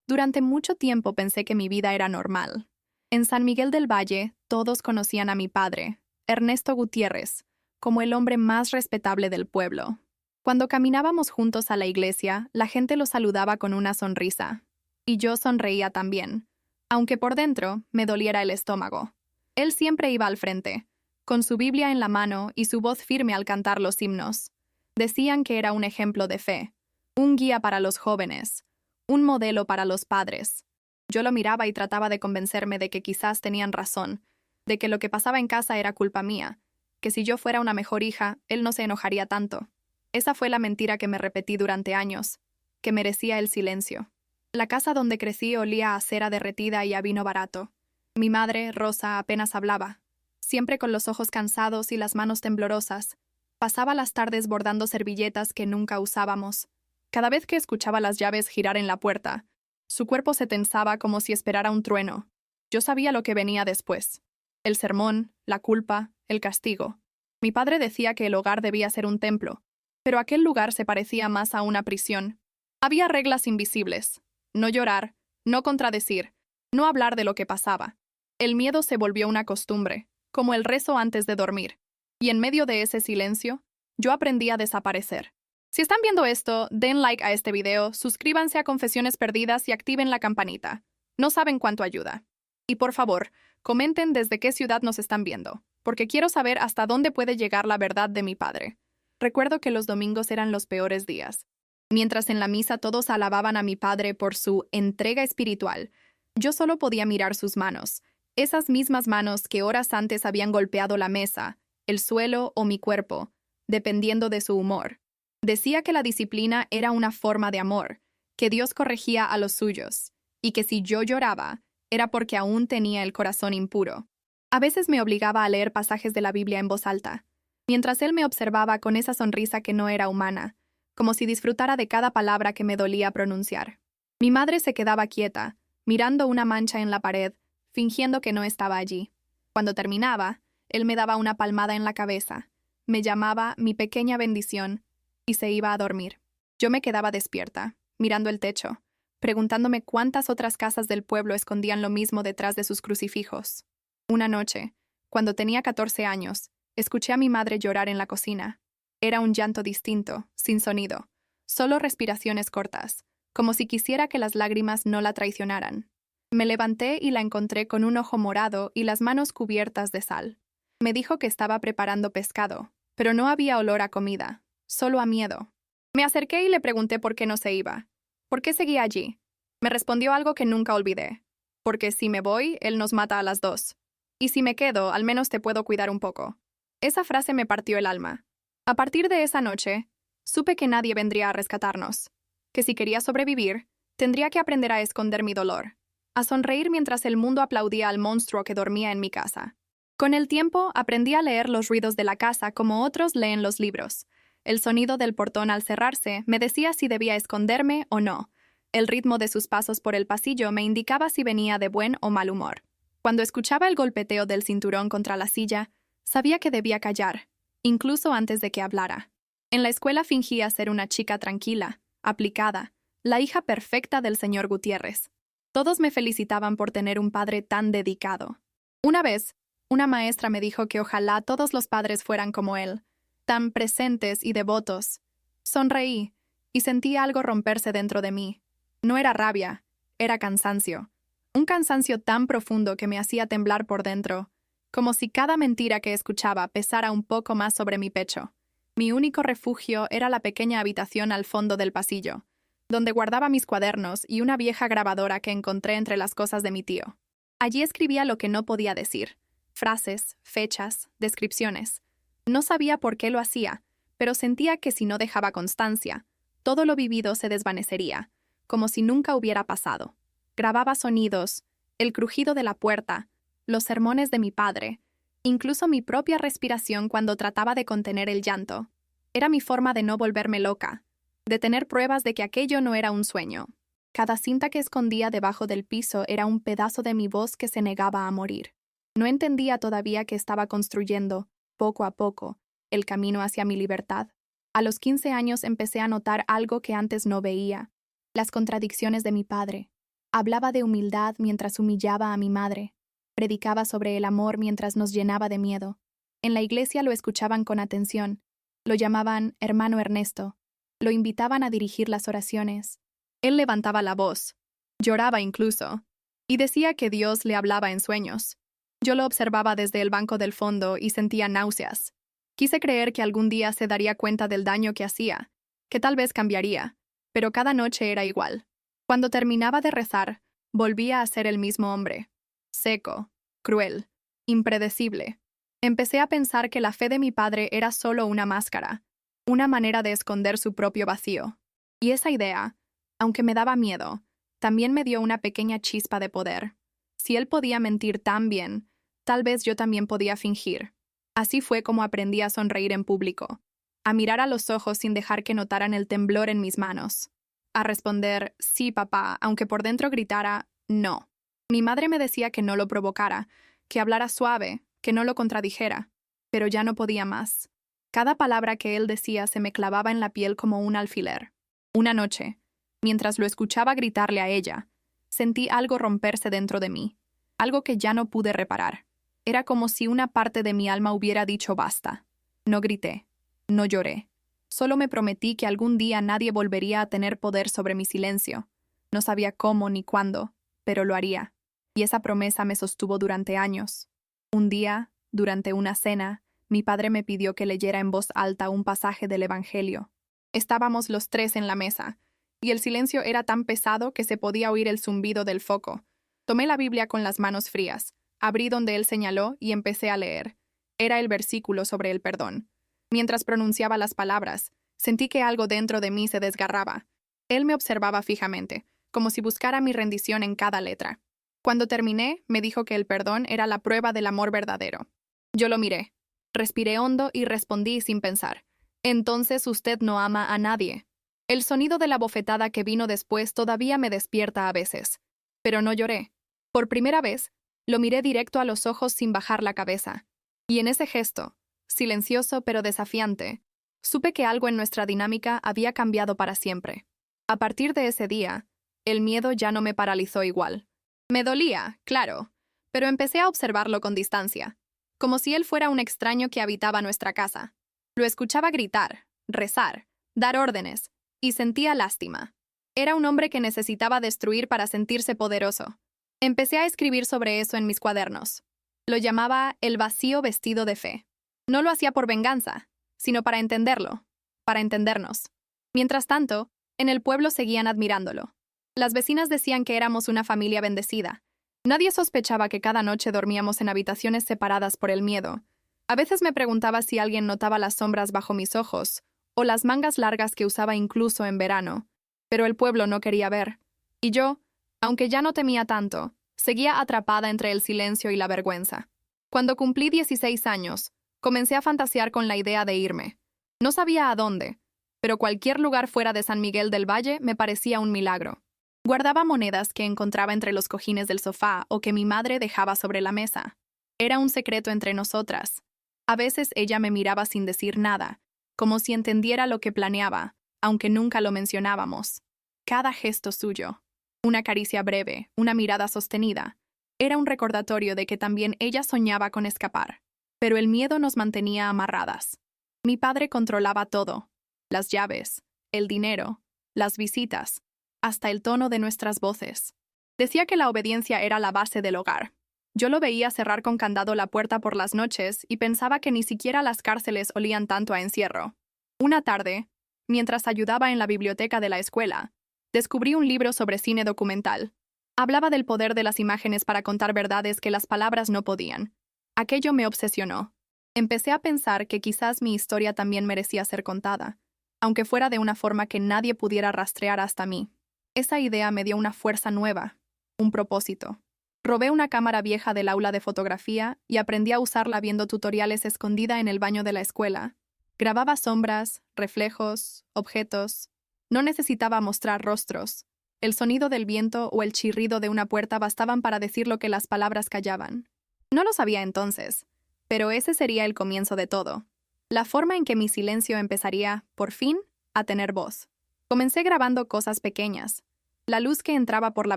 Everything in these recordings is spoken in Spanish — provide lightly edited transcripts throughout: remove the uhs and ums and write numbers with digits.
Durante mucho tiempo pensé que mi vida era normal. En San Miguel del Valle, todos conocían a mi padre, Ernesto Gutiérrez, como el hombre más respetable del pueblo. Cuando caminábamos juntos a la iglesia, la gente lo saludaba con una sonrisa. Y yo sonreía también, aunque por dentro me doliera el estómago. Él siempre iba al frente, con su Biblia en la mano y su voz firme al cantar los himnos. Decían que era un ejemplo de fe, un guía para los jóvenes, un modelo para los padres. Yo lo miraba y trataba de convencerme de que quizás tenían razón, de que lo que pasaba en casa era culpa mía, que si yo fuera una mejor hija, él no se enojaría tanto. Esa fue la mentira que me repetí durante años, que merecía el silencio. La casa donde crecí olía a cera derretida y a vino barato. Mi madre, Rosa, apenas hablaba, siempre con los ojos cansados y las manos temblorosas. Pasaba las tardes bordando servilletas que nunca usábamos. Cada vez que escuchaba las llaves girar en la puerta, su cuerpo se tensaba como si esperara un trueno. Yo sabía lo que venía después. El sermón, la culpa, el castigo. Mi padre decía que el hogar debía ser un templo, pero aquel lugar se parecía más a una prisión. Había reglas invisibles. No llorar, no contradecir, no hablar de lo que pasaba. El miedo se volvió una costumbre, como el rezo antes de dormir. Y en medio de ese silencio, yo aprendí a desaparecer. Si están viendo esto, den like a este video, suscríbanse a Confesiones Perdidas y activen la campanita. No saben cuánto ayuda. Y por favor, comenten desde qué ciudad nos están viendo, porque quiero saber hasta dónde puede llegar la verdad de mi padre. Recuerdo que los domingos eran los peores días. Mientras en la misa todos alababan a mi padre por su entrega espiritual, yo solo podía mirar sus manos, esas mismas manos que horas antes habían golpeado la mesa, el suelo o mi cuerpo, dependiendo de su humor. Decía que la disciplina era una forma de amor, que Dios corregía a los suyos, y que si yo lloraba, era porque aún tenía el corazón impuro. A veces me obligaba a leer pasajes de la Biblia en voz alta, mientras él me observaba con esa sonrisa que no era humana, como si disfrutara de cada palabra que me dolía pronunciar. Mi madre se quedaba quieta, mirando una mancha en la pared, fingiendo que no estaba allí. Cuando terminaba, él me daba una palmada en la cabeza, me llamaba mi pequeña bendición, y se iba a dormir. Yo me quedaba despierta, mirando el techo, preguntándome cuántas otras casas del pueblo escondían lo mismo detrás de sus crucifijos. Una noche, cuando tenía 14 años, escuché a mi madre llorar en la cocina. Era un llanto distinto, sin sonido, solo respiraciones cortas, como si quisiera que las lágrimas no la traicionaran. Me levanté y la encontré con un ojo morado y las manos cubiertas de sal. Me dijo que estaba preparando pescado, pero no había olor a comida, solo a miedo. Me acerqué y le pregunté por qué no se iba. ¿Por qué seguía allí? Me respondió algo que nunca olvidé. Porque si me voy, él nos mata a las dos. Y si me quedo, al menos te puedo cuidar un poco. Esa frase me partió el alma. A partir de esa noche, supe que nadie vendría a rescatarnos. Que si quería sobrevivir, tendría que aprender a esconder mi dolor. A sonreír mientras el mundo aplaudía al monstruo que dormía en mi casa. Con el tiempo, aprendí a leer los ruidos de la casa como otros leen los libros. El sonido del portón al cerrarse me decía si debía esconderme o no. El ritmo de sus pasos por el pasillo me indicaba si venía de buen o mal humor. Cuando escuchaba el golpeteo del cinturón contra la silla, sabía que debía callar, incluso antes de que hablara. En la escuela fingía ser una chica tranquila, aplicada, la hija perfecta del señor Gutiérrez. Todos me felicitaban por tener un padre tan dedicado. Una vez, una maestra me dijo que ojalá todos los padres fueran como él, tan presentes y devotos. Sonreí y sentí algo romperse dentro de mí. No era rabia, era cansancio. Un cansancio tan profundo que me hacía temblar por dentro, como si cada mentira que escuchaba pesara un poco más sobre mi pecho. Mi único refugio era la pequeña habitación al fondo del pasillo, donde guardaba mis cuadernos y una vieja grabadora que encontré entre las cosas de mi tío. Allí escribía lo que no podía decir, frases, fechas, descripciones. No sabía por qué lo hacía, pero sentía que si no dejaba constancia, todo lo vivido se desvanecería, como si nunca hubiera pasado. Grababa sonidos, el crujido de la puerta, los sermones de mi padre, incluso mi propia respiración cuando trataba de contener el llanto. Era mi forma de no volverme loca, de tener pruebas de que aquello no era un sueño. Cada cinta que escondía debajo del piso era un pedazo de mi voz que se negaba a morir. No entendía todavía que estaba construyendo, poco a poco, el camino hacia mi libertad. A los 15 años empecé a notar algo que antes no veía, las contradicciones de mi padre. Hablaba de humildad mientras humillaba a mi madre. Predicaba sobre el amor mientras nos llenaba de miedo. En la iglesia lo escuchaban con atención. Lo llamaban hermano Ernesto. Lo invitaban a dirigir las oraciones. Él levantaba la voz. Lloraba incluso. Y decía que Dios le hablaba en sueños. Yo lo observaba desde el banco del fondo y sentía náuseas. Quise creer que algún día se daría cuenta del daño que hacía, que tal vez cambiaría, pero cada noche era igual. Cuando terminaba de rezar, volvía a ser el mismo hombre. Seco, cruel, impredecible. Empecé a pensar que la fe de mi padre era solo una máscara, una manera de esconder su propio vacío. Y esa idea, aunque me daba miedo, también me dio una pequeña chispa de poder. Si él podía mentir tan bien, tal vez yo también podía fingir. Así fue como aprendí a sonreír en público, a mirar a los ojos sin dejar que notaran el temblor en mis manos, a responder, sí, papá, aunque por dentro gritara, no. Mi madre me decía que no lo provocara, que hablara suave, que no lo contradijera, pero ya no podía más. Cada palabra que él decía se me clavaba en la piel como un alfiler. Una noche, mientras lo escuchaba gritarle a ella, sentí algo romperse dentro de mí, algo que ya no pude reparar. Era como si una parte de mi alma hubiera dicho basta. No grité, no lloré. Solo me prometí que algún día nadie volvería a tener poder sobre mi silencio. No sabía cómo ni cuándo, pero lo haría. Y esa promesa me sostuvo durante años. Un día, durante una cena, mi padre me pidió que leyera en voz alta un pasaje del Evangelio. Estábamos los tres en la mesa, y el silencio era tan pesado que se podía oír el zumbido del foco. Tomé la Biblia con las manos frías, abrí donde él señaló y empecé a leer. Era el versículo sobre el perdón. Mientras pronunciaba las palabras, sentí que algo dentro de mí se desgarraba. Él me observaba fijamente, como si buscara mi rendición en cada letra. Cuando terminé, me dijo que el perdón era la prueba del amor verdadero. Yo lo miré. Respiré hondo y respondí sin pensar. Entonces usted no ama a nadie. El sonido de la bofetada que vino después todavía me despierta a veces. Pero no lloré. Por primera vez, lo miré directo a los ojos sin bajar la cabeza. Y en ese gesto, silencioso pero desafiante, supe que algo en nuestra dinámica había cambiado para siempre. A partir de ese día, el miedo ya no me paralizó igual. Me dolía, claro, pero empecé a observarlo con distancia, como si él fuera un extraño que habitaba nuestra casa. Lo escuchaba gritar, rezar, dar órdenes, y sentía lástima. Era un hombre que necesitaba destruir para sentirse poderoso. Empecé a escribir sobre eso en mis cuadernos. Lo llamaba el vacío vestido de fe. No lo hacía por venganza, sino para entenderlo, para entendernos. Mientras tanto, en el pueblo seguían admirándolo. Las vecinas decían que éramos una familia bendecida. Nadie sospechaba que cada noche dormíamos en habitaciones separadas por el miedo. A veces me preguntaba si alguien notaba las sombras bajo mis ojos, o las mangas largas que usaba incluso en verano. Pero el pueblo no quería ver. Y yo, aunque ya no temía tanto, seguía atrapada entre el silencio y la vergüenza. Cuando cumplí 16 años, comencé a fantasear con la idea de irme. No sabía a dónde, pero cualquier lugar fuera de San Miguel del Valle me parecía un milagro. Guardaba monedas que encontraba entre los cojines del sofá o que mi madre dejaba sobre la mesa. Era un secreto entre nosotras. A veces ella me miraba sin decir nada, como si entendiera lo que planeaba, aunque nunca lo mencionábamos. Cada gesto suyo, una caricia breve, una mirada sostenida, era un recordatorio de que también ella soñaba con escapar. Pero el miedo nos mantenía amarradas. Mi padre controlaba todo: las llaves, el dinero, las visitas, hasta el tono de nuestras voces. Decía que la obediencia era la base del hogar. Yo lo veía cerrar con candado la puerta por las noches y pensaba que ni siquiera las cárceles olían tanto a encierro. Una tarde, mientras ayudaba en la biblioteca de la escuela, descubrí un libro sobre cine documental. Hablaba del poder de las imágenes para contar verdades que las palabras no podían. Aquello me obsesionó. Empecé a pensar que quizás mi historia también merecía ser contada, aunque fuera de una forma que nadie pudiera rastrear hasta mí. Esa idea me dio una fuerza nueva, un propósito. Robé una cámara vieja del aula de fotografía y aprendí a usarla viendo tutoriales escondida en el baño de la escuela. Grababa sombras, reflejos, objetos. No necesitaba mostrar rostros. El sonido del viento o el chirrido de una puerta bastaban para decir lo que las palabras callaban. No lo sabía entonces, pero ese sería el comienzo de todo. La forma en que mi silencio empezaría, por fin, a tener voz. Comencé grabando cosas pequeñas. La luz que entraba por la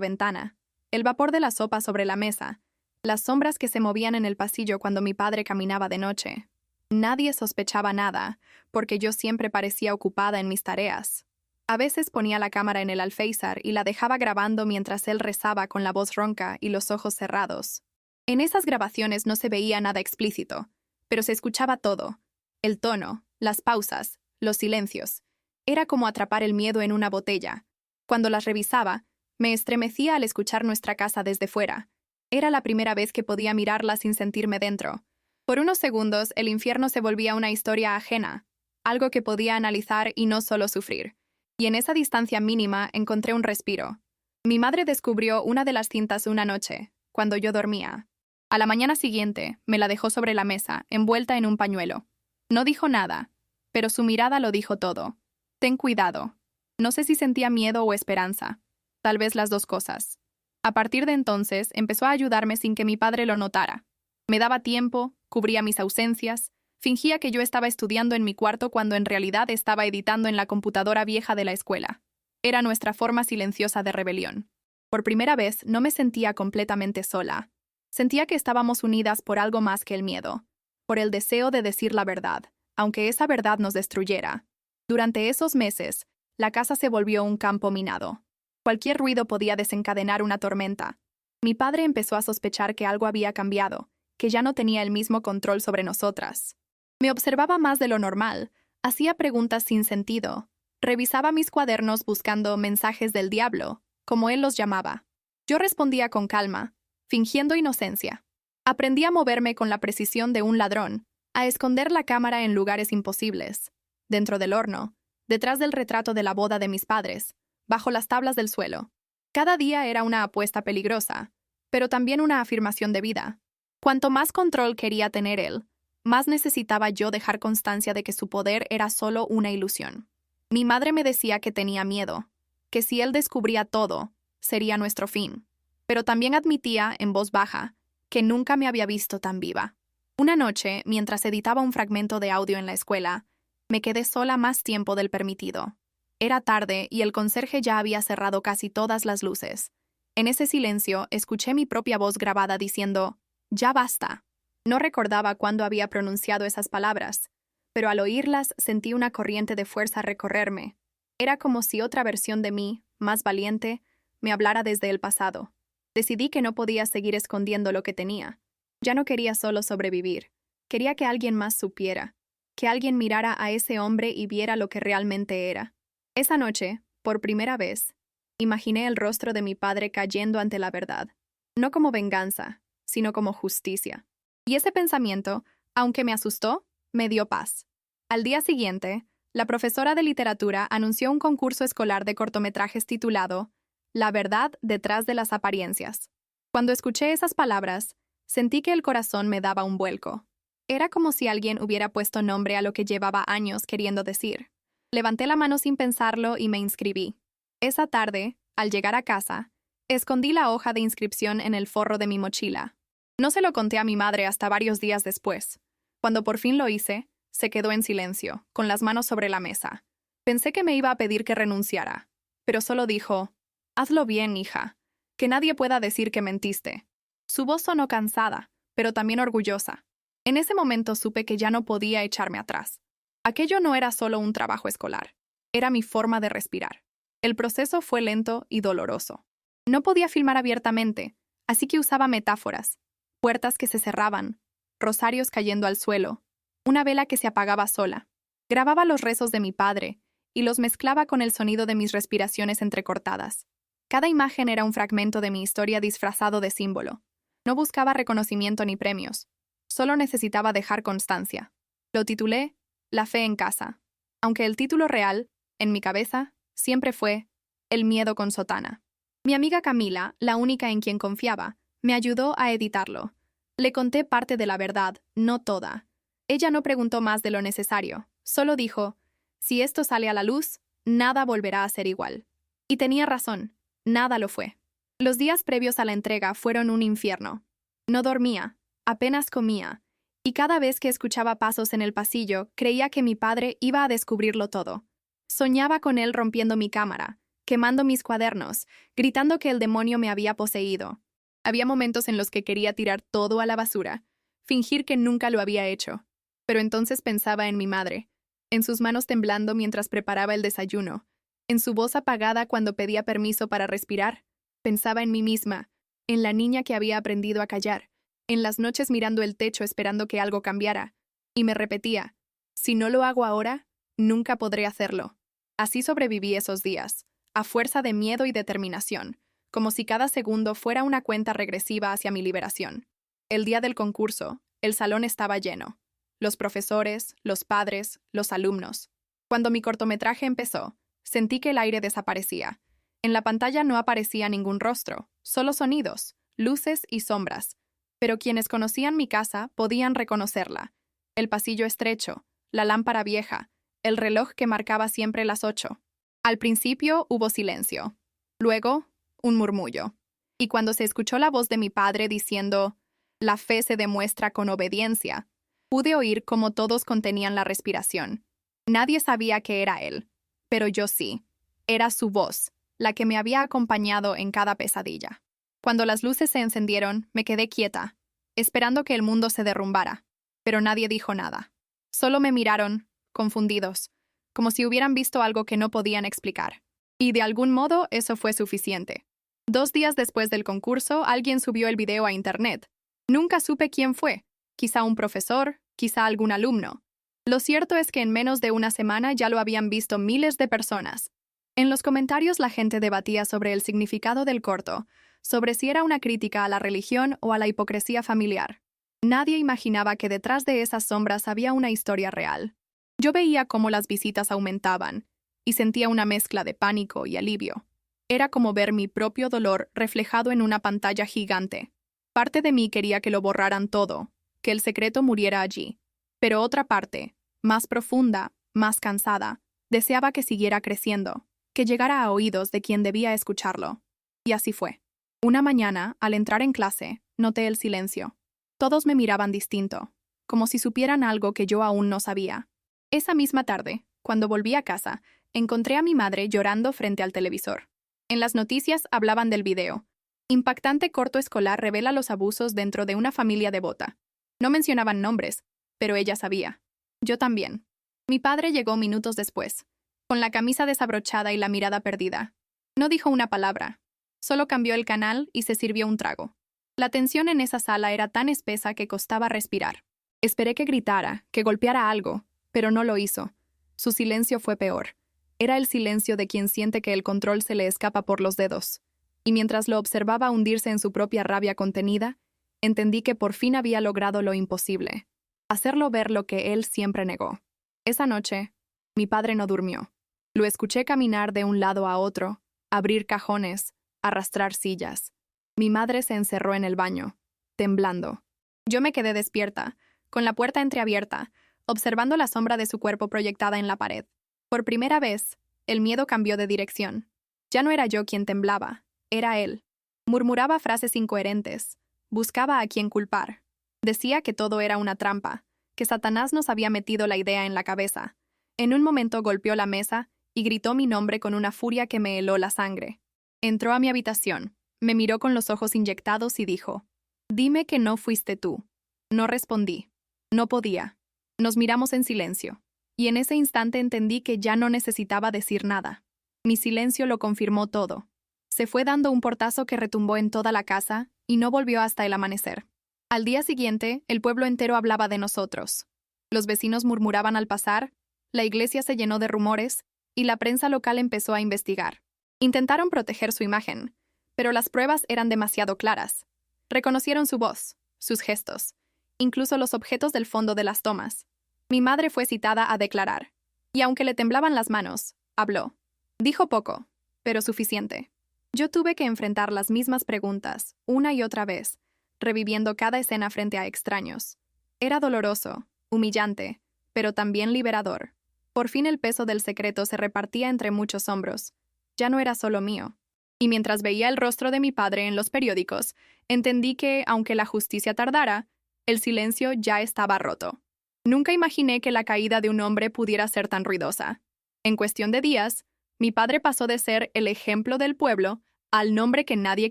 ventana, el vapor de la sopa sobre la mesa, las sombras que se movían en el pasillo cuando mi padre caminaba de noche. Nadie sospechaba nada, porque yo siempre parecía ocupada en mis tareas. A veces ponía la cámara en el alféizar y la dejaba grabando mientras él rezaba con la voz ronca y los ojos cerrados. En esas grabaciones no se veía nada explícito, pero se escuchaba todo. El tono, las pausas, los silencios. Era como atrapar el miedo en una botella. Cuando las revisaba, me estremecía al escuchar nuestra casa desde fuera. Era la primera vez que podía mirarla sin sentirme dentro. Por unos segundos, el infierno se volvía una historia ajena, algo que podía analizar y no solo sufrir. Y en esa distancia mínima encontré un respiro. Mi madre descubrió una de las cintas una noche, cuando yo dormía. A la mañana siguiente, me la dejó sobre la mesa, envuelta en un pañuelo. No dijo nada, pero su mirada lo dijo todo. Ten cuidado. No sé si sentía miedo o esperanza. Tal vez las dos cosas. A partir de entonces, empezó a ayudarme sin que mi padre lo notara. Me daba tiempo, cubría mis ausencias, fingía que yo estaba estudiando en mi cuarto cuando en realidad estaba editando en la computadora vieja de la escuela. Era nuestra forma silenciosa de rebelión. Por primera vez no me sentía completamente sola. Sentía que estábamos unidas por algo más que el miedo, por el deseo de decir la verdad, aunque esa verdad nos destruyera. Durante esos meses, la casa se volvió un campo minado. Cualquier ruido podía desencadenar una tormenta. Mi padre empezó a sospechar que algo había cambiado, que ya no tenía el mismo control sobre nosotras. Me observaba más de lo normal, hacía preguntas sin sentido, revisaba mis cuadernos buscando mensajes del diablo, como él los llamaba. Yo respondía con calma, fingiendo inocencia. Aprendí a moverme con la precisión de un ladrón, a esconder la cámara en lugares imposibles, dentro del horno, detrás del retrato de la boda de mis padres, bajo las tablas del suelo. Cada día era una apuesta peligrosa, pero también una afirmación de vida. Cuanto más control quería tener él, más necesitaba yo dejar constancia de que su poder era solo una ilusión. Mi madre me decía que tenía miedo, que si él descubría todo, sería nuestro fin. Pero también admitía, en voz baja, que nunca me había visto tan viva. Una noche, mientras editaba un fragmento de audio en la escuela, me quedé sola más tiempo del permitido. Era tarde y el conserje ya había cerrado casi todas las luces. En ese silencio, escuché mi propia voz grabada diciendo, «Ya basta». No recordaba cuándo había pronunciado esas palabras, pero al oírlas sentí una corriente de fuerza recorrerme. Era como si otra versión de mí, más valiente, me hablara desde el pasado. Decidí que no podía seguir escondiendo lo que tenía. Ya no quería solo sobrevivir. Quería que alguien más supiera, que alguien mirara a ese hombre y viera lo que realmente era. Esa noche, por primera vez, imaginé el rostro de mi padre cayendo ante la verdad, no como venganza, sino como justicia. Y ese pensamiento, aunque me asustó, me dio paz. Al día siguiente, la profesora de literatura anunció un concurso escolar de cortometrajes titulado La verdad detrás de las apariencias. Cuando escuché esas palabras, sentí que el corazón me daba un vuelco. Era como si alguien hubiera puesto nombre a lo que llevaba años queriendo decir. Levanté la mano sin pensarlo y me inscribí. Esa tarde, al llegar a casa, escondí la hoja de inscripción en el forro de mi mochila. No se lo conté a mi madre hasta varios días después. Cuando por fin lo hice, se quedó en silencio, con las manos sobre la mesa. Pensé que me iba a pedir que renunciara, pero solo dijo, «Hazlo bien, hija, que nadie pueda decir que mentiste». Su voz sonó cansada, pero también orgullosa. En ese momento supe que ya no podía echarme atrás. Aquello no era solo un trabajo escolar, era mi forma de respirar. El proceso fue lento y doloroso. No podía filmar abiertamente, así que usaba metáforas. Puertas que se cerraban, rosarios cayendo al suelo, una vela que se apagaba sola. Grababa los rezos de mi padre y los mezclaba con el sonido de mis respiraciones entrecortadas. Cada imagen era un fragmento de mi historia disfrazado de símbolo. No buscaba reconocimiento ni premios, solo necesitaba dejar constancia. Lo titulé La fe en casa, aunque el título real, en mi cabeza, siempre fue El miedo con sotana. Mi amiga Camila, la única en quien confiaba, me ayudó a editarlo. Le conté parte de la verdad, no toda. Ella no preguntó más de lo necesario, solo dijo, si esto sale a la luz, nada volverá a ser igual. Y tenía razón, nada lo fue. Los días previos a la entrega fueron un infierno. No dormía, apenas comía, y cada vez que escuchaba pasos en el pasillo, creía que mi padre iba a descubrirlo todo. Soñaba con él rompiendo mi cámara, quemando mis cuadernos, gritando que el demonio me había poseído. Había momentos en los que quería tirar todo a la basura, fingir que nunca lo había hecho. Pero entonces pensaba en mi madre, en sus manos temblando mientras preparaba el desayuno, en su voz apagada cuando pedía permiso para respirar. Pensaba en mí misma, en la niña que había aprendido a callar, en las noches mirando el techo esperando que algo cambiara, y me repetía, si no lo hago ahora, nunca podré hacerlo. Así sobreviví esos días, a fuerza de miedo y determinación, como si cada segundo fuera una cuenta regresiva hacia mi liberación. El día del concurso, el salón estaba lleno. Los profesores, los padres, los alumnos. Cuando mi cortometraje empezó, sentí que el aire desaparecía. En la pantalla no aparecía ningún rostro, solo sonidos, luces y sombras. Pero quienes conocían mi casa podían reconocerla. El pasillo estrecho, la lámpara vieja, el reloj que marcaba siempre las 8. Al principio hubo silencio. Luego, un murmullo. Y cuando se escuchó la voz de mi padre diciendo, «La fe se demuestra con obediencia», pude oír cómo todos contenían la respiración. Nadie sabía que era él, pero yo sí. Era su voz, la que me había acompañado en cada pesadilla. Cuando las luces se encendieron, me quedé quieta, esperando que el mundo se derrumbara, pero nadie dijo nada. Solo me miraron, confundidos, como si hubieran visto algo que no podían explicar. Y de algún modo eso fue suficiente. 2 días después del concurso, alguien subió el video a internet. Nunca supe quién fue. Quizá un profesor, quizá algún alumno. Lo cierto es que en menos de una semana ya lo habían visto miles de personas. En los comentarios la gente debatía sobre el significado del corto, sobre si era una crítica a la religión o a la hipocresía familiar. Nadie imaginaba que detrás de esas sombras había una historia real. Yo veía cómo las visitas aumentaban, y sentía una mezcla de pánico y alivio. Era como ver mi propio dolor reflejado en una pantalla gigante. Parte de mí quería que lo borraran todo, que el secreto muriera allí. Pero otra parte, más profunda, más cansada, deseaba que siguiera creciendo, que llegara a oídos de quien debía escucharlo. Y así fue. Una mañana, al entrar en clase, noté el silencio. Todos me miraban distinto, como si supieran algo que yo aún no sabía. Esa misma tarde, cuando volví a casa, encontré a mi madre llorando frente al televisor. En las noticias hablaban del video. Impactante corto escolar revela los abusos dentro de una familia devota. No mencionaban nombres, pero ella sabía. Yo también. Mi padre llegó minutos después, con la camisa desabrochada y la mirada perdida. No dijo una palabra. Solo cambió el canal y se sirvió un trago. La tensión en esa sala era tan espesa que costaba respirar. Esperé que gritara, que golpeara algo, pero no lo hizo. Su silencio fue peor. Era el silencio de quien siente que el control se le escapa por los dedos. Y mientras lo observaba hundirse en su propia rabia contenida, entendí que por fin había logrado lo imposible. Hacerlo ver lo que él siempre negó. Esa noche, mi padre no durmió. Lo escuché caminar de un lado a otro, abrir cajones, arrastrar sillas. Mi madre se encerró en el baño, temblando. Yo me quedé despierta, con la puerta entreabierta, observando la sombra de su cuerpo proyectada en la pared. Por primera vez, el miedo cambió de dirección. Ya no era yo quien temblaba, era él. Murmuraba frases incoherentes, buscaba a quien culpar. Decía que todo era una trampa, que Satanás nos había metido la idea en la cabeza. En un momento golpeó la mesa y gritó mi nombre con una furia que me heló la sangre. Entró a mi habitación, me miró con los ojos inyectados y dijo, «Dime que no fuiste tú». No respondí. No podía. Nos miramos en silencio. Y en ese instante entendí que ya no necesitaba decir nada. Mi silencio lo confirmó todo. Se fue dando un portazo que retumbó en toda la casa y no volvió hasta el amanecer. Al día siguiente, el pueblo entero hablaba de nosotros. Los vecinos murmuraban al pasar, la iglesia se llenó de rumores y la prensa local empezó a investigar. Intentaron proteger su imagen, pero las pruebas eran demasiado claras. Reconocieron su voz, sus gestos, incluso los objetos del fondo de las tomas. Mi madre fue citada a declarar, y aunque le temblaban las manos, habló. Dijo poco, pero suficiente. Yo tuve que enfrentar las mismas preguntas, una y otra vez, reviviendo cada escena frente a extraños. Era doloroso, humillante, pero también liberador. Por fin el peso del secreto se repartía entre muchos hombros. Ya no era solo mío. Y mientras veía el rostro de mi padre en los periódicos, entendí que, aunque la justicia tardara, el silencio ya estaba roto. Nunca imaginé que la caída de un hombre pudiera ser tan ruidosa. En cuestión de días, Mi padre pasó de ser el ejemplo del pueblo al nombre que nadie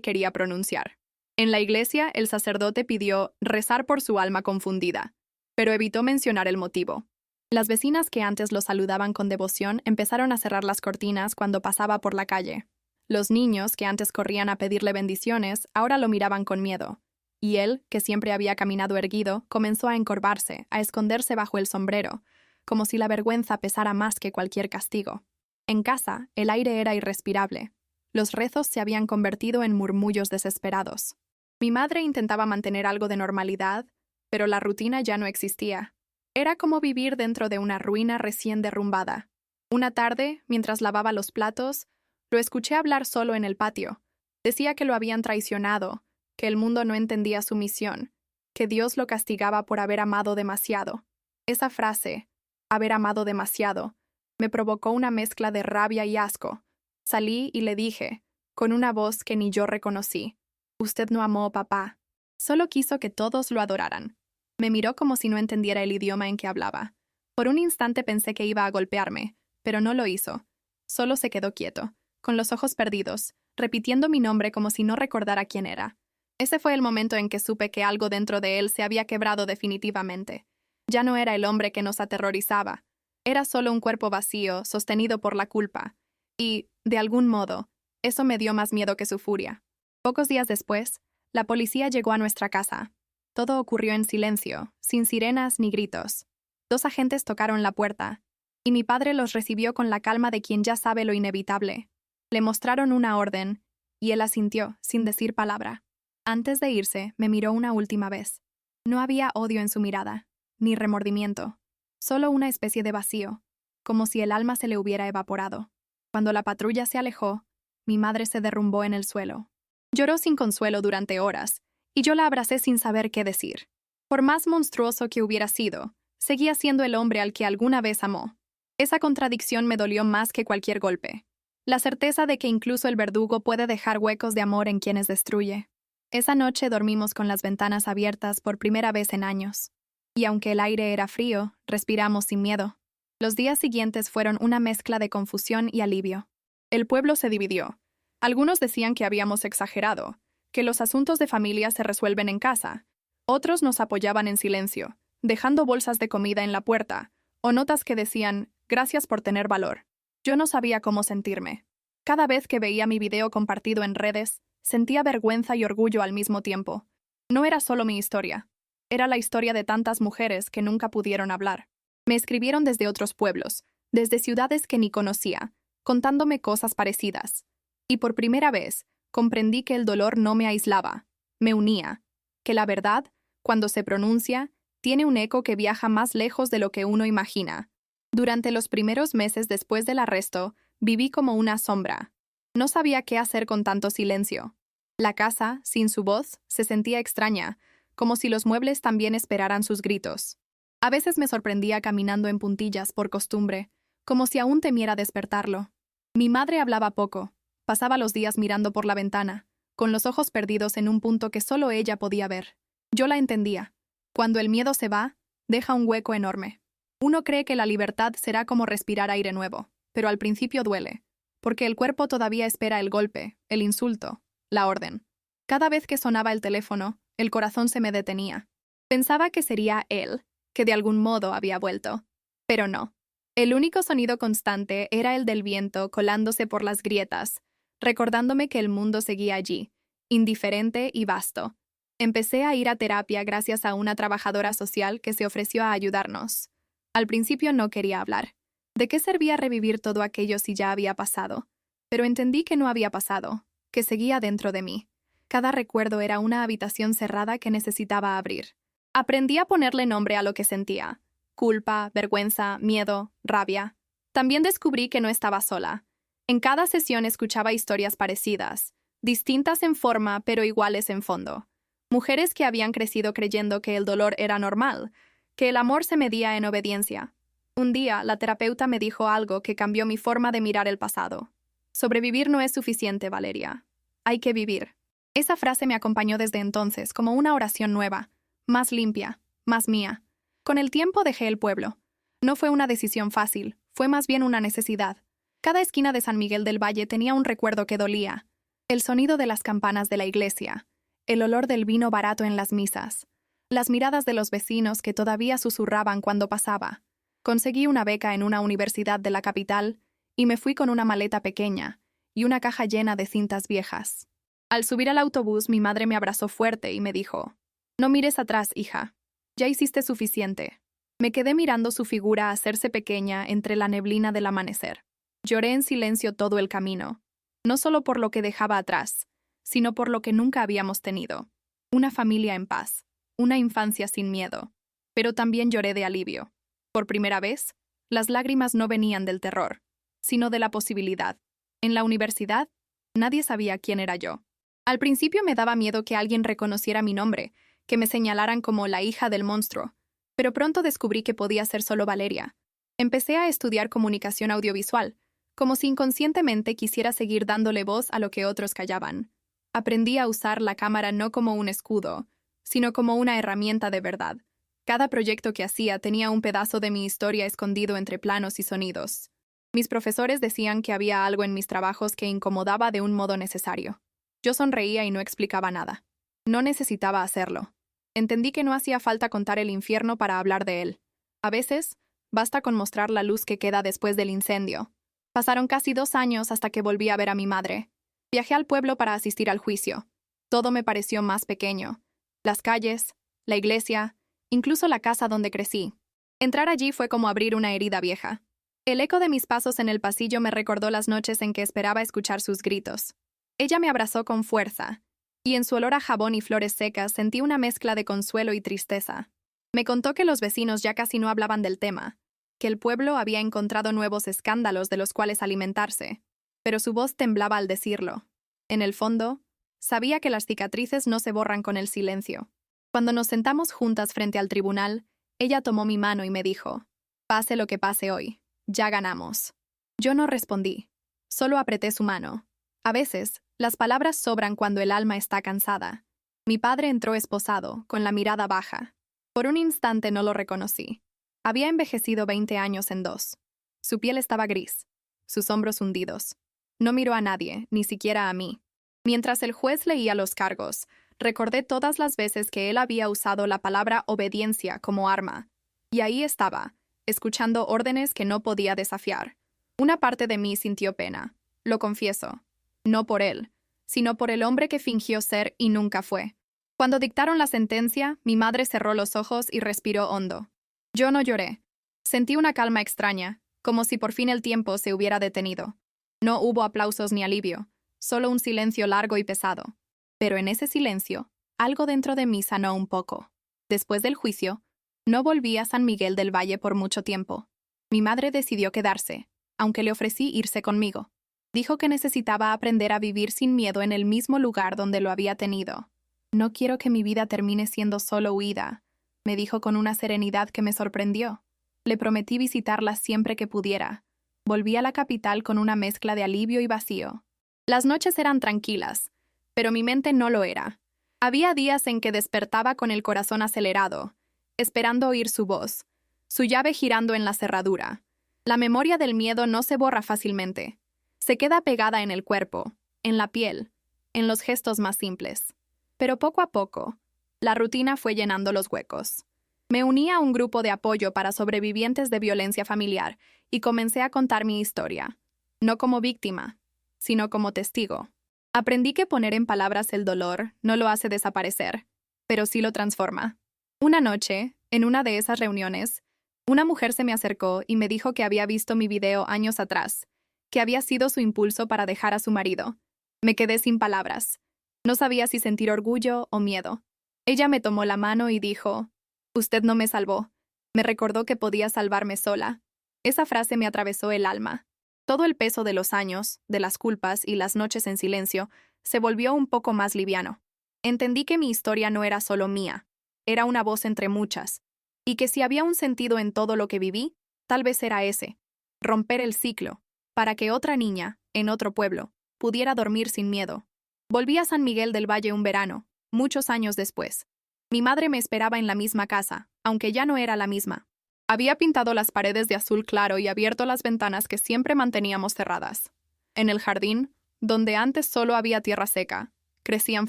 quería pronunciar. En la iglesia, el sacerdote pidió rezar por su alma confundida, pero evitó mencionar el motivo. Las vecinas que antes lo saludaban con devoción empezaron a cerrar las cortinas cuando pasaba por la calle. Los niños, que antes corrían a pedirle bendiciones, ahora lo miraban con miedo. Y él, que siempre había caminado erguido, comenzó a encorvarse, a esconderse bajo el sombrero, como si la vergüenza pesara más que cualquier castigo. En casa, el aire era irrespirable. Los rezos se habían convertido en murmullos desesperados. Mi madre intentaba mantener algo de normalidad, pero la rutina ya no existía. Era como vivir dentro de una ruina recién derrumbada. Una tarde, mientras lavaba los platos, lo escuché hablar solo en el patio. Decía que lo habían traicionado, que el mundo no entendía su misión, que Dios lo castigaba por haber amado demasiado. Esa frase, haber amado demasiado, me provocó una mezcla de rabia y asco. Salí y le dije, con una voz que ni yo reconocí: «Usted no amó, papá. Solo quiso que todos lo adoraran». Me miró como si no entendiera el idioma en que hablaba. Por un instante pensé que iba a golpearme, pero no lo hizo. Solo se quedó quieto, con los ojos perdidos, repitiendo mi nombre como si no recordara quién era. Ese fue el momento en que supe que algo dentro de él se había quebrado definitivamente. Ya no era el hombre que nos aterrorizaba. Era solo un cuerpo vacío, sostenido por la culpa. Y, de algún modo, eso me dio más miedo que su furia. Pocos días después, la policía llegó a nuestra casa. Todo ocurrió en silencio, sin sirenas ni gritos. 2 agentes tocaron la puerta, y mi padre los recibió con la calma de quien ya sabe lo inevitable. Le mostraron una orden, y él asintió, sin decir palabra. Antes de irse, me miró una última vez. No había odio en su mirada, ni remordimiento, solo una especie de vacío, como si el alma se le hubiera evaporado. Cuando la patrulla se alejó, mi madre se derrumbó en el suelo. Lloró sin consuelo durante horas, y yo la abracé sin saber qué decir. Por más monstruoso que hubiera sido, seguía siendo el hombre al que alguna vez amó. Esa contradicción me dolió más que cualquier golpe. La certeza de que incluso el verdugo puede dejar huecos de amor en quienes destruye. Esa noche dormimos con las ventanas abiertas por primera vez en años. Y aunque el aire era frío, respiramos sin miedo. Los días siguientes fueron una mezcla de confusión y alivio. El pueblo se dividió. Algunos decían que habíamos exagerado, que los asuntos de familia se resuelven en casa. Otros nos apoyaban en silencio, dejando bolsas de comida en la puerta, o notas que decían, «Gracias por tener valor». Yo no sabía cómo sentirme. Cada vez que veía mi video compartido en redes, sentía vergüenza y orgullo al mismo tiempo. No era solo mi historia. Era la historia de tantas mujeres que nunca pudieron hablar. Me escribieron desde otros pueblos, desde ciudades que ni conocía, contándome cosas parecidas. Y por primera vez, comprendí que el dolor no me aislaba, me unía, que la verdad, cuando se pronuncia, tiene un eco que viaja más lejos de lo que uno imagina. Durante los primeros meses después del arresto, viví como una sombra. No sabía qué hacer con tanto silencio. La casa, sin su voz, se sentía extraña, como si los muebles también esperaran sus gritos. A veces me sorprendía caminando en puntillas por costumbre, como si aún temiera despertarlo. Mi madre hablaba poco. Pasaba los días mirando por la ventana, con los ojos perdidos en un punto que solo ella podía ver. Yo la entendía. Cuando el miedo se va, deja un hueco enorme. Uno cree que la libertad será como respirar aire nuevo, pero al principio duele, porque el cuerpo todavía espera el golpe, el insulto, la orden. Cada vez que sonaba el teléfono, el corazón se me detenía. Pensaba que sería él, que de algún modo había vuelto. Pero no. El único sonido constante era el del viento colándose por las grietas, recordándome que el mundo seguía allí, indiferente y vasto. Empecé a ir a terapia gracias a una trabajadora social que se ofreció a ayudarnos. Al principio no quería hablar. ¿De qué servía revivir todo aquello si ya había pasado? Pero entendí que no había pasado, que seguía dentro de mí. Cada recuerdo era una habitación cerrada que necesitaba abrir. Aprendí a ponerle nombre a lo que sentía: culpa, vergüenza, miedo, rabia. También descubrí que no estaba sola. En cada sesión escuchaba historias parecidas, distintas en forma pero iguales en fondo. Mujeres que habían crecido creyendo que el dolor era normal, que el amor se medía en obediencia. Un día, la terapeuta me dijo algo que cambió mi forma de mirar el pasado. Sobrevivir no es suficiente, Valeria. Hay que vivir. Esa frase me acompañó desde entonces como una oración nueva, más limpia, más mía. Con el tiempo dejé el pueblo. No fue una decisión fácil, fue más bien una necesidad. Cada esquina de San Miguel del Valle tenía un recuerdo que dolía. El sonido de las campanas de la iglesia, el olor del vino barato en las misas, las miradas de los vecinos que todavía susurraban cuando pasaba. Conseguí una beca en una universidad de la capital y me fui con una maleta pequeña y una caja llena de cintas viejas. Al subir al autobús, mi madre me abrazó fuerte y me dijo: «No mires atrás, hija. Ya hiciste suficiente». Me quedé mirando su figura hacerse pequeña entre la neblina del amanecer. Lloré en silencio todo el camino, no solo por lo que dejaba atrás, sino por lo que nunca habíamos tenido. Una familia en paz, una infancia sin miedo. Pero también lloré de alivio. Por primera vez, las lágrimas no venían del terror, sino de la posibilidad. En la universidad, nadie sabía quién era yo. Al principio me daba miedo que alguien reconociera mi nombre, que me señalaran como la hija del monstruo, pero pronto descubrí que podía ser solo Valeria. Empecé a estudiar comunicación audiovisual, como si inconscientemente quisiera seguir dándole voz a lo que otros callaban. Aprendí a usar la cámara no como un escudo, sino como una herramienta de verdad. Cada proyecto que hacía tenía un pedazo de mi historia escondido entre planos y sonidos. Mis profesores decían que había algo en mis trabajos que incomodaba de un modo necesario. Yo sonreía y no explicaba nada. No necesitaba hacerlo. Entendí que no hacía falta contar el infierno para hablar de él. A veces, basta con mostrar la luz que queda después del incendio. Pasaron casi 2 años hasta que volví a ver a mi madre. Viajé al pueblo para asistir al juicio. Todo me pareció más pequeño. Las calles, la iglesia, incluso la casa donde crecí. Entrar allí fue como abrir una herida vieja. El eco de mis pasos en el pasillo me recordó las noches en que esperaba escuchar sus gritos. Ella me abrazó con fuerza, y en su olor a jabón y flores secas sentí una mezcla de consuelo y tristeza. Me contó que los vecinos ya casi no hablaban del tema, que el pueblo había encontrado nuevos escándalos de los cuales alimentarse, pero su voz temblaba al decirlo. En el fondo, sabía que las cicatrices no se borran con el silencio. Cuando nos sentamos juntas frente al tribunal, ella tomó mi mano y me dijo: «Pase lo que pase hoy, ya ganamos». Yo no respondí, solo apreté su mano. A veces, las palabras sobran cuando el alma está cansada. Mi padre entró esposado, con la mirada baja. Por un instante no lo reconocí. Había envejecido 20 años en 2. Su piel estaba gris, sus hombros hundidos. No miró a nadie, ni siquiera a mí. Mientras el juez leía los cargos, recordé todas las veces que él había usado la palabra obediencia como arma. Y ahí estaba, escuchando órdenes que no podía desafiar. Una parte de mí sintió pena, lo confieso. No por él, sino por el hombre que fingió ser y nunca fue. Cuando dictaron la sentencia, mi madre cerró los ojos y respiró hondo. Yo no lloré. Sentí una calma extraña, como si por fin el tiempo se hubiera detenido. No hubo aplausos ni alivio, solo un silencio largo y pesado. Pero en ese silencio, algo dentro de mí sanó un poco. Después del juicio, no volví a San Miguel del Valle por mucho tiempo. Mi madre decidió quedarse, aunque le ofrecí irse conmigo. Dijo que necesitaba aprender a vivir sin miedo en el mismo lugar donde lo había tenido. «No quiero que mi vida termine siendo solo huida», me dijo con una serenidad que me sorprendió. Le prometí visitarla siempre que pudiera. Volví a la capital con una mezcla de alivio y vacío. Las noches eran tranquilas, pero mi mente no lo era. Había días en que despertaba con el corazón acelerado, esperando oír su voz, su llave girando en la cerradura. La memoria del miedo no se borra fácilmente. Se queda pegada en el cuerpo, en la piel, en los gestos más simples. Pero poco a poco, la rutina fue llenando los huecos. Me uní a un grupo de apoyo para sobrevivientes de violencia familiar y comencé a contar mi historia, no como víctima, sino como testigo. Aprendí que poner en palabras el dolor no lo hace desaparecer, pero sí lo transforma. Una noche, en una de esas reuniones, una mujer se me acercó y me dijo que había visto mi video años atrás, que había sido su impulso para dejar a su marido. Me quedé sin palabras. No sabía si sentir orgullo o miedo. Ella me tomó la mano y dijo: «Usted no me salvó. Me recordó que podía salvarme sola». Esa frase me atravesó el alma. Todo el peso de los años, de las culpas y las noches en silencio se volvió un poco más liviano. Entendí que mi historia no era solo mía, era una voz entre muchas, y que si había un sentido en todo lo que viví, tal vez era ese: romper el ciclo, para que otra niña, en otro pueblo, pudiera dormir sin miedo. Volví a San Miguel del Valle un verano, muchos años después. Mi madre me esperaba en la misma casa, aunque ya no era la misma. Había pintado las paredes de azul claro y abierto las ventanas que siempre manteníamos cerradas. En el jardín, donde antes solo había tierra seca, crecían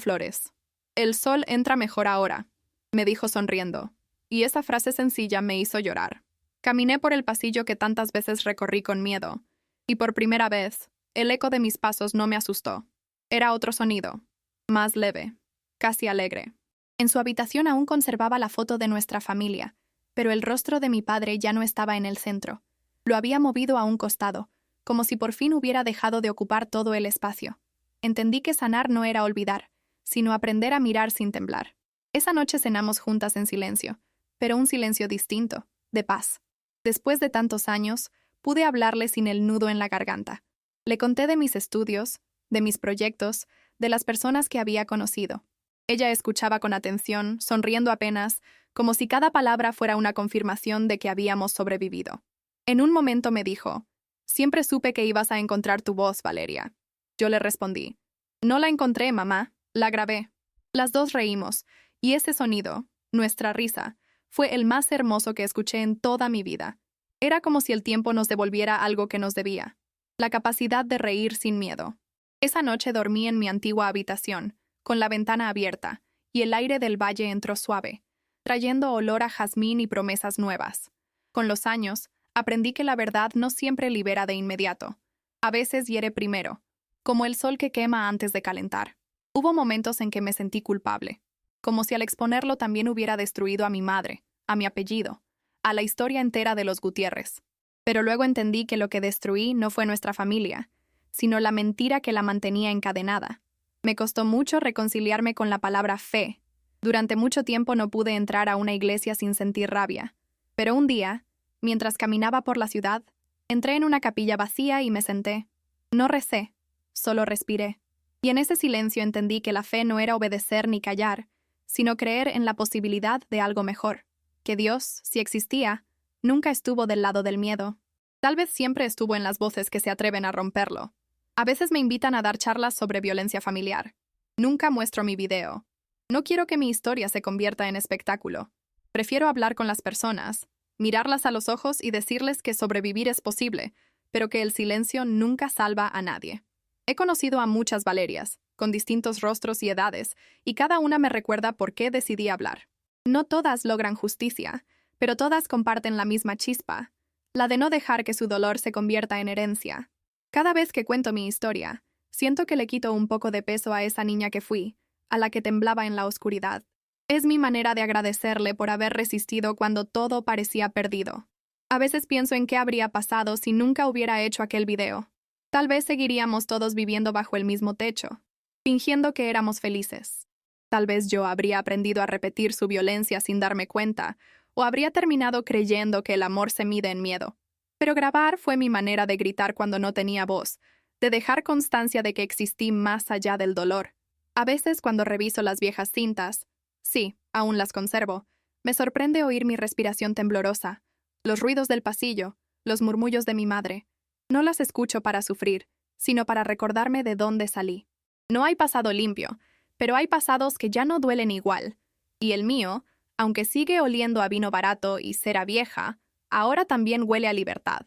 flores. «El sol entra mejor ahora», me dijo sonriendo, y esa frase sencilla me hizo llorar. Caminé por el pasillo que tantas veces recorrí con miedo, y por primera vez, el eco de mis pasos no me asustó. Era otro sonido, más leve, casi alegre. En su habitación aún conservaba la foto de nuestra familia, pero el rostro de mi padre ya no estaba en el centro. Lo había movido a un costado, como si por fin hubiera dejado de ocupar todo el espacio. Entendí que sanar no era olvidar, sino aprender a mirar sin temblar. Esa noche cenamos juntas en silencio, pero un silencio distinto, de paz. Después de tantos años, pude hablarle sin el nudo en la garganta. Le conté de mis estudios, de mis proyectos, de las personas que había conocido. Ella escuchaba con atención, sonriendo apenas, como si cada palabra fuera una confirmación de que habíamos sobrevivido. En un momento me dijo: «Siempre supe que ibas a encontrar tu voz, Valeria». Yo le respondí: «No la encontré, mamá, la grabé». Las dos reímos, y ese sonido, nuestra risa, fue el más hermoso que escuché en toda mi vida. Era como si el tiempo nos devolviera algo que nos debía, la capacidad de reír sin miedo. Esa noche dormí en mi antigua habitación, con la ventana abierta, y el aire del valle entró suave, trayendo olor a jazmín y promesas nuevas. Con los años, aprendí que la verdad no siempre libera de inmediato. A veces hiere primero, como el sol que quema antes de calentar. Hubo momentos en que me sentí culpable, como si al exponerlo también hubiera destruido a mi madre, a mi apellido, a la historia entera de los Gutiérrez. Pero luego entendí que lo que destruí no fue nuestra familia, sino la mentira que la mantenía encadenada. Me costó mucho reconciliarme con la palabra fe. Durante mucho tiempo no pude entrar a una iglesia sin sentir rabia. Pero un día, mientras caminaba por la ciudad, entré en una capilla vacía y me senté. No recé, solo respiré. Y en ese silencio entendí que la fe no era obedecer ni callar, sino creer en la posibilidad de algo mejor. Que Dios, si existía, nunca estuvo del lado del miedo. Tal vez siempre estuvo en las voces que se atreven a romperlo. A veces me invitan a dar charlas sobre violencia familiar. Nunca muestro mi video. No quiero que mi historia se convierta en espectáculo. Prefiero hablar con las personas, mirarlas a los ojos y decirles que sobrevivir es posible, pero que el silencio nunca salva a nadie. He conocido a muchas Valerias, con distintos rostros y edades, y cada una me recuerda por qué decidí hablar. No todas logran justicia, pero todas comparten la misma chispa, la de no dejar que su dolor se convierta en herencia. Cada vez que cuento mi historia, siento que le quito un poco de peso a esa niña que fui, a la que temblaba en la oscuridad. Es mi manera de agradecerle por haber resistido cuando todo parecía perdido. A veces pienso en qué habría pasado si nunca hubiera hecho aquel video. Tal vez seguiríamos todos viviendo bajo el mismo techo, fingiendo que éramos felices. Tal vez yo habría aprendido a repetir su violencia sin darme cuenta, o habría terminado creyendo que el amor se mide en miedo. Pero grabar fue mi manera de gritar cuando no tenía voz, de dejar constancia de que existí más allá del dolor. A veces cuando reviso las viejas cintas, sí, aún las conservo, me sorprende oír mi respiración temblorosa, los ruidos del pasillo, los murmullos de mi madre. No las escucho para sufrir, sino para recordarme de dónde salí. No hay pasado limpio, pero hay pasados que ya no duelen igual. Y el mío, aunque sigue oliendo a vino barato y cera vieja, ahora también huele a libertad.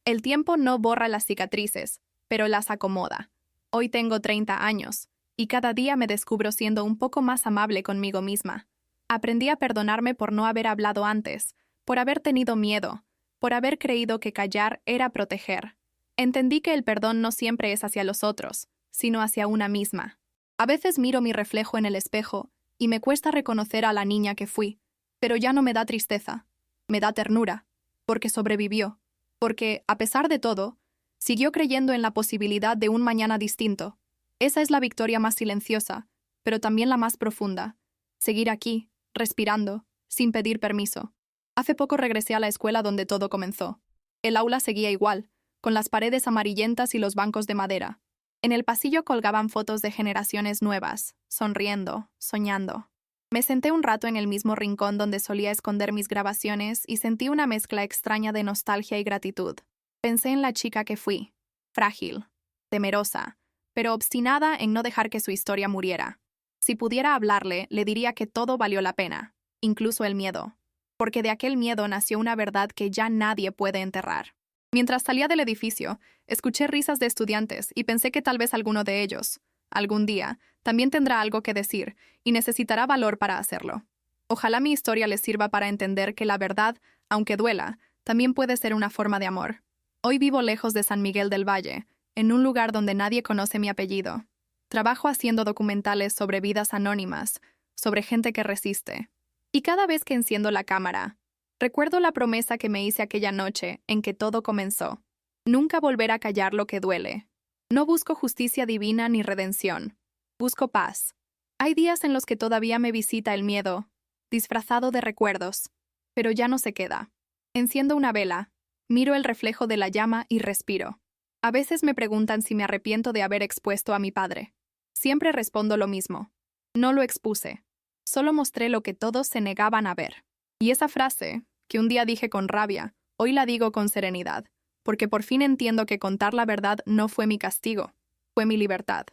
El tiempo no borra las cicatrices, pero las acomoda. Hoy tengo 30 años, y cada día me descubro siendo un poco más amable conmigo misma. Aprendí a perdonarme por no haber hablado antes, por haber tenido miedo, por haber creído que callar era proteger. Entendí que el perdón no siempre es hacia los otros, sino hacia una misma. A veces miro mi reflejo en el espejo y me cuesta reconocer a la niña que fui, pero ya no me da tristeza, me da ternura, porque sobrevivió, porque, a pesar de todo, siguió creyendo en la posibilidad de un mañana distinto. Esa es la victoria más silenciosa, pero también la más profunda. Seguir aquí, respirando, sin pedir permiso. Hace poco regresé a la escuela donde todo comenzó. El aula seguía igual, con las paredes amarillentas y los bancos de madera. En el pasillo colgaban fotos de generaciones nuevas, sonriendo, soñando. Me senté un rato en el mismo rincón donde solía esconder mis grabaciones y sentí una mezcla extraña de nostalgia y gratitud. Pensé en la chica que fui, frágil, temerosa, pero obstinada en no dejar que su historia muriera. Si pudiera hablarle, le diría que todo valió la pena, incluso el miedo. porque de aquel miedo nació una verdad que ya nadie puede enterrar. Mientras salía del edificio, escuché risas de estudiantes y pensé que tal vez alguno de ellos, algún día, también tendrá algo que decir y necesitará valor para hacerlo. Ojalá mi historia les sirva para entender que la verdad, aunque duela, también puede ser una forma de amor. Hoy vivo lejos de San Miguel del Valle, en un lugar donde nadie conoce mi apellido. Trabajo haciendo documentales sobre vidas anónimas, sobre gente que resiste. Y cada vez que enciendo la cámara, recuerdo la promesa que me hice aquella noche en que todo comenzó. Nunca volver a callar lo que duele. No busco justicia divina ni redención. Busco paz. Hay días en los que todavía me visita el miedo, disfrazado de recuerdos, pero ya no se queda. Enciendo una vela, miro el reflejo de la llama y respiro. A veces me preguntan si me arrepiento de haber expuesto a mi padre. Siempre respondo lo mismo. No lo expuse. Solo mostré lo que todos se negaban a ver. Y esa frase, que un día dije con rabia, hoy la digo con serenidad, porque por fin entiendo que contar la verdad no fue mi castigo, fue mi libertad.